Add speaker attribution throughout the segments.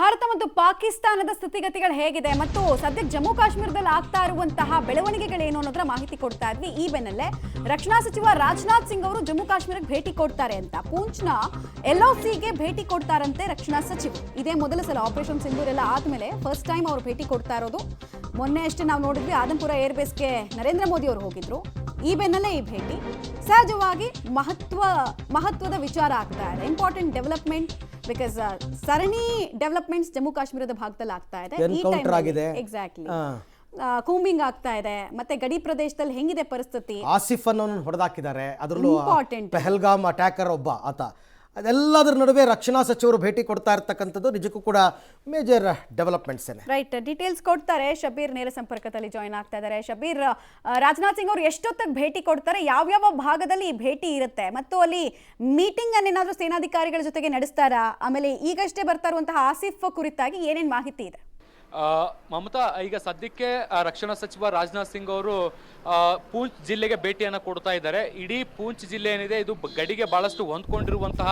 Speaker 1: ಭಾರತ ಮತ್ತು ಪಾಕಿಸ್ತಾನದ ಸ್ಥಿತಿಗತಿಗಳು ಹೇಗಿದೆ ಮತ್ತು ಸದ್ಯ ಜಮ್ಮು ಕಾಶ್ಮೀರದಲ್ಲಿ ಆಗ್ತಾ ಇರುವಂತಹ ಬೆಳವಣಿಗೆಗಳೇನು ಅನ್ನೋದರ ಮಾಹಿತಿ ಕೊಡ್ತಾ ಇದ್ವಿ. ಈ ಬೆನ್ನಲ್ಲೇ ರಕ್ಷಣಾ ಸಚಿವ ರಾಜನಾಥ್ ಸಿಂಗ್ ಅವರು ಜಮ್ಮು ಕಾಶ್ಮೀರಕ್ಕೆ ಭೇಟಿ ಕೊಡ್ತಾರೆ ಅಂತ ಪೂಂಚ್ನ LOCಗೆ ಭೇಟಿ ಕೊಡ್ತಾರಂತೆ ರಕ್ಷಣಾ ಸಚಿವರು. ಇದೇ ಮೊದಲ ಸಲ ಆಪರೇಷನ್ ಸಿಂಧೂರ್ ಎಲ್ಲ ಆದ್ಮೇಲೆ ಫಸ್ಟ್ ಟೈಮ್ ಅವರು ಭೇಟಿ ಕೊಡ್ತಾ ಇರೋದು. ಮೊನ್ನೆ ಅಷ್ಟೇ ನಾವು ನೋಡಿದ್ವಿ ಆದಂಪುರ ಏರ್ಬೇಸ್ಗೆ ನರೇಂದ್ರ ಮೋದಿ ಅವರು ಹೋಗಿದ್ರು. ಈ ಬೆನ್ನಲ್ಲೇ ಈ ಭೇಟಿ ಸಹಜವಾಗಿ ಮಹತ್ವದ ವಿಚಾರ ಆಗ್ತಾ ಇದೆ. ಇಂಪಾರ್ಟೆಂಟ್ ಡೆವಲಪ್ಮೆಂಟ್ ಬಿಕಾಸ್ ಸರಣಿ ಡೆವಲಪ್ಮೆಂಟ್ಸ್ ಜಮ್ಮು ಕಾಶ್ಮೀರದ ಭಾಗದಲ್ಲಿ ಆಗ್ತಾ ಇದೆ. ಎಕ್ಸಾಕ್ಟ್ಲಿ ಕೂಂಬಿಂಗ್ ಆಗ್ತಾ ಇದೆ. ಮತ್ತೆ ಗಡಿ ಪ್ರದೇಶದಲ್ಲಿ ಹೆಂಗಿದೆ ಪರಿಸ್ಥಿತಿ,
Speaker 2: ಆಸಿಫ್ ಅನ್ನೋನು ಹೊಡೆದಾಕಿದ್ದಾರೆ. ಅದರಲ್ಲೂ ಪೆಹಲ್ಗಾಮ್ ಅಟ್ಯಾಕರ್ ಒಬ್ಬ ಆತ. ಅದೆಲ್ಲದರ ನಡುವೆ ರಕ್ಷಣಾ ಸಚಿವರು ಭೇಟಿ ಕೊಡ್ತಾ ಇರ್ತಕ್ಕಂಥದ್ದು ನಿಜಕ್ಕೂ ಕೂಡ ಮೇಜರ್ ಡೆವಲಪ್ಮೆಂಟ್ಸ್.
Speaker 1: ರೈಟ್, ಡೀಟೇಲ್ಸ್ ಕೊಡ್ತಾರೆ ಶಬೀರ್, ನೇರ ಸಂಪರ್ಕದಲ್ಲಿ ಜಾಯಿನ್ ಆಗ್ತಾ ಇದ್ದಾರೆ. ಶಬೀರ್, ರಾಜನಾಥ್ ಸಿಂಗ್ ಅವರು ಎಷ್ಟೊತ್ತಿಗೆ ಭೇಟಿ ಕೊಡ್ತಾರೆ, ಯಾವ್ಯಾವ ಭಾಗದಲ್ಲಿ ಈ ಭೇಟಿ ಇರುತ್ತೆ ಮತ್ತು ಅಲ್ಲಿ ಮೀಟಿಂಗ್ ಅನ್ನೇನಾದ್ರೂ ಸೇನಾಧಿಕಾರಿಗಳ ಜೊತೆಗೆ ನಡೆಸ್ತಾರಾ? ಆಮೇಲೆ ಈಗಷ್ಟೇ ಬರ್ತಾ ಇರುವಂತಹ ಆಸಿಫ್ ಕುರಿತಾಗಿ ಏನೇನು ಮಾಹಿತಿ ಇದೆ?
Speaker 3: ಮಮತಾ, ಈಗ ಸದ್ಯಕ್ಕೆ ರಕ್ಷಣಾ ಸಚಿವ ರಾಜನಾಥ್ ಸಿಂಗ್ ಅವರು ಪೂಂಚ್ ಜಿಲ್ಲೆಗೆ ಭೇಟಿಯನ್ನು ಕೊಡ್ತಾ ಇದ್ದಾರೆ. ಇಡೀ ಪೂಂಚ್ ಜಿಲ್ಲೆ ಏನಿದೆ ಇದು ಗಡಿಗೆ ಬಹಳಷ್ಟು ಹೊಂದ್ಕೊಂಡಿರುವಂತಹ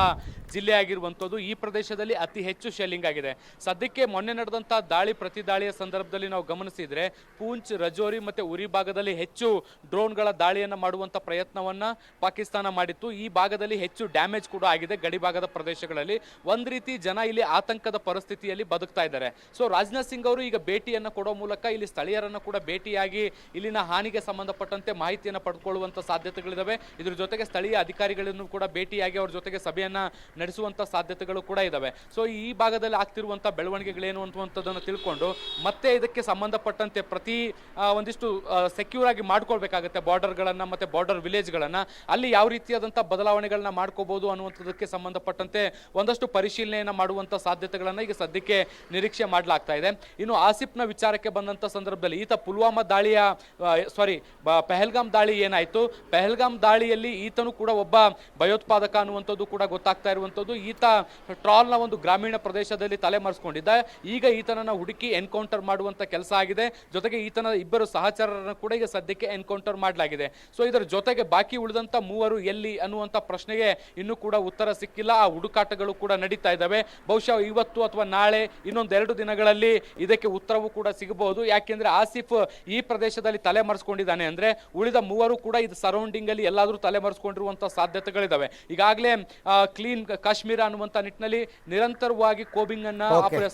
Speaker 3: ಜಿಲ್ಲೆ ಆಗಿರುವಂಥದ್ದು. ಈ ಪ್ರದೇಶದಲ್ಲಿ ಅತಿ ಹೆಚ್ಚು ಶೆಲ್ಲಿಂಗ್ ಆಗಿದೆ. ಸದ್ಯಕ್ಕೆ ಮೊನ್ನೆ ನಡೆದಂಥ ಪ್ರತಿ ದಾಳಿಯ ಸಂದರ್ಭದಲ್ಲಿ ನಾವು ಗಮನಿಸಿದರೆ ಪೂಂಚ್, ರಜೌರಿ ಮತ್ತು ಉರಿ ಭಾಗದಲ್ಲಿ ಹೆಚ್ಚು ಡ್ರೋನ್ಗಳ ದಾಳಿಯನ್ನು ಮಾಡುವಂಥ ಪ್ರಯತ್ನವನ್ನು ಪಾಕಿಸ್ತಾನ ಮಾಡಿತ್ತು. ಈ ಭಾಗದಲ್ಲಿ ಹೆಚ್ಚು ಡ್ಯಾಮೇಜ್ ಕೂಡ ಆಗಿದೆ. ಗಡಿ ಭಾಗದ ಪ್ರದೇಶಗಳಲ್ಲಿ ಒಂದು ರೀತಿ ಜನ ಇಲ್ಲಿ ಆತಂಕದ ಪರಿಸ್ಥಿತಿಯಲ್ಲಿ ಬದುಕ್ತಾ ಇದ್ದಾರೆ. ಸೊ ರಾಜನಾಥ್ ಸಿಂಗ್ ಅವರು ಈಗ ಭೇಟಿಯನ್ನು ಕೊಡೋ ಮೂಲಕ ಇಲ್ಲಿ ಸ್ಥಳೀಯರನ್ನು ಕೂಡ ಭೇಟಿಯಾಗಿ ಇಲ್ಲಿನ ಹಾನಿಗೆ ಸಂಬಂಧಪಟ್ಟಂತೆ ಮಾಹಿತಿಯನ್ನು ಪಡ್ಕೊಳ್ಳುವಂಥ ಸಾಧ್ಯತೆಗಳಿದ್ದಾವೆ. ಇದ್ರ ಜೊತೆಗೆ ಸ್ಥಳೀಯ ಅಧಿಕಾರಿಗಳನ್ನು ಕೂಡ ಭೇಟಿಯಾಗಿ ಅವ್ರ ಜೊತೆಗೆ ಸಭೆಯನ್ನು ನಡೆಸುವಂಥ ಸಾಧ್ಯತೆಗಳು ಕೂಡ ಇದ್ದಾವೆ. ಸೊ ಈ ಭಾಗದಲ್ಲಿ ಆಗ್ತಿರುವಂಥ ಬೆಳವಣಿಗೆಗಳೇನು ಅನ್ನುವಂಥದ್ದನ್ನು ತಿಳ್ಕೊಂಡು ಮತ್ತೆ ಇದಕ್ಕೆ ಸಂಬಂಧಪಟ್ಟಂತೆ ಒಂದಿಷ್ಟು ಸೆಕ್ಯೂರ್ ಆಗಿ ಮಾಡ್ಕೊಳ್ಬೇಕಾಗುತ್ತೆ ಬಾರ್ಡರ್ಗಳನ್ನು ಮತ್ತು ಬಾರ್ಡರ್ ವಿಲೇಜ್ಗಳನ್ನು. ಅಲ್ಲಿ ಯಾವ ರೀತಿಯಾದಂಥ ಬದಲಾವಣೆಗಳನ್ನ ಮಾಡ್ಕೋಬಹುದು ಅನ್ನುವಂಥದ್ದಕ್ಕೆ ಸಂಬಂಧಪಟ್ಟಂತೆ ಒಂದಷ್ಟು ಪರಿಶೀಲನೆಯನ್ನು ಮಾಡುವಂಥ ಸಾಧ್ಯತೆಗಳನ್ನು ಈಗ ಸದ್ಯಕ್ಕೆ ನಿರೀಕ್ಷೆ ಮಾಡಲಾಗ್ತಾ ಇದೆ. ಇನ್ನು ಆಸಿಫ್ನ ವಿಚಾರಕ್ಕೆ ಬಂದಂಥ ಸಂದರ್ಭದಲ್ಲಿ ಈತ ಪುಲ್ವಾಮಾ ಪೆಹಲ್ಗಾಮ್ ದಾಳಿ ಏನಾಯಿತು, ಪೆಹಲ್ಗಾಮ್ ದಾಳಿಯಲ್ಲಿ ಈತನು ಕೂಡ ಒಬ್ಬ ಭಯೋತ್ಪಾದಕ ಅನ್ನುವಂಥದ್ದು ಕೂಡ ಗೊತ್ತಾಗ್ತಾ ಇರುವಂಥದ್ದು. ಈತ ಟ್ರಾಲ್ನ ಒಂದು ಗ್ರಾಮೀಣ ಪ್ರದೇಶದಲ್ಲಿ ತಲೆಮರೆಸ್ಕೊಂಡಿದ್ದ. ಈಗ ಈತನನ್ನು ಹುಡುಕಿ ಎನ್ಕೌಂಟರ್ ಮಾಡುವಂಥ ಕೆಲಸ ಆಗಿದೆ. ಜೊತೆಗೆ ಈತನ ಇಬ್ಬರು ಸಹಚರರನ್ನು ಕೂಡ ಈಗ ಸದ್ಯಕ್ಕೆ ಎನ್ಕೌಂಟರ್ ಮಾಡಲಾಗಿದೆ. ಸೊ ಇದರ ಜೊತೆಗೆ ಬಾಕಿ ಉಳಿದಂಥ ಮೂವರು ಎಲ್ಲಿ ಅನ್ನುವಂಥ ಪ್ರಶ್ನೆಗೆ ಇನ್ನೂ ಕೂಡ ಉತ್ತರ ಸಿಕ್ಕಿಲ್ಲ. ಆ ಹುಡುಕಾಟಗಳು ಕೂಡ ನಡೀತಾ ಇದ್ದಾವೆ. ಬಹುಶಃ ಇವತ್ತು ಅಥವಾ ನಾಳೆ ಇನ್ನೊಂದೆರಡು ದಿನಗಳಲ್ಲಿ ಇದಕ್ಕೆ ಉತ್ತರವೂ ಕೂಡ ಸಿಗಬಹುದು. ಯಾಕೆಂದ್ರೆ ಆಸಿಫ್ ಈ ಪ್ರದೇಶದಲ್ಲಿ ತಲೆಮರೆಸ್ಕೊಂಡಿದ್ದಾನೆ ಅಂದ್ರೆ ಉಳಿದ ಮೂವರು ಕೂಡ ಇದು ಸರೌಂಡಿಂಗ್ ಅಲ್ಲಿ ಎಲ್ಲಾದ್ರೂ ತಲೆಮರೆಸ್ಕೊಂಡಿರುವಂತಹ ಸಾಧ್ಯತೆಗಳಿದಾವೆ. ಈಗಾಗಲೇ ಕ್ಲೀನ್ ಕಾಶ್ಮೀರ ಅನ್ನುವಂತ ನಿಟ್ಟಿನಲ್ಲಿ ನಿರಂತರವಾಗಿ ಕೋಬಿಂಗ್ ಅನ್ನ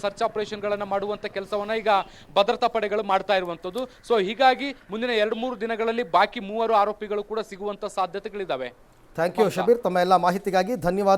Speaker 3: ಸರ್ಚ್ ಆಪರೇಷನ್ ಗಳನ್ನ ಮಾಡುವಂತ ಕೆಲಸವನ್ನ ಈಗ ಭದ್ರತಾ ಪಡೆಗಳು ಮಾಡ್ತಾ ಇರುವಂತದ್ದು. ಸೊ ಹೀಗಾಗಿ ಮುಂದಿನ 2-3 ದಿನಗಳಲ್ಲಿ ಬಾಕಿ ಮೂವರು ಆರೋಪಿಗಳು ಕೂಡ ಸಿಗುವಂತ ಸಾಧ್ಯತೆಗಳಿದಾವೆ.
Speaker 2: ಥ್ಯಾಂಕ್ ಯು ಶಬೀರ್, ತಮ್ಮ ಎಲ್ಲ ಮಾಹಿತಿಗಾಗಿ ಧನ್ಯವಾದ.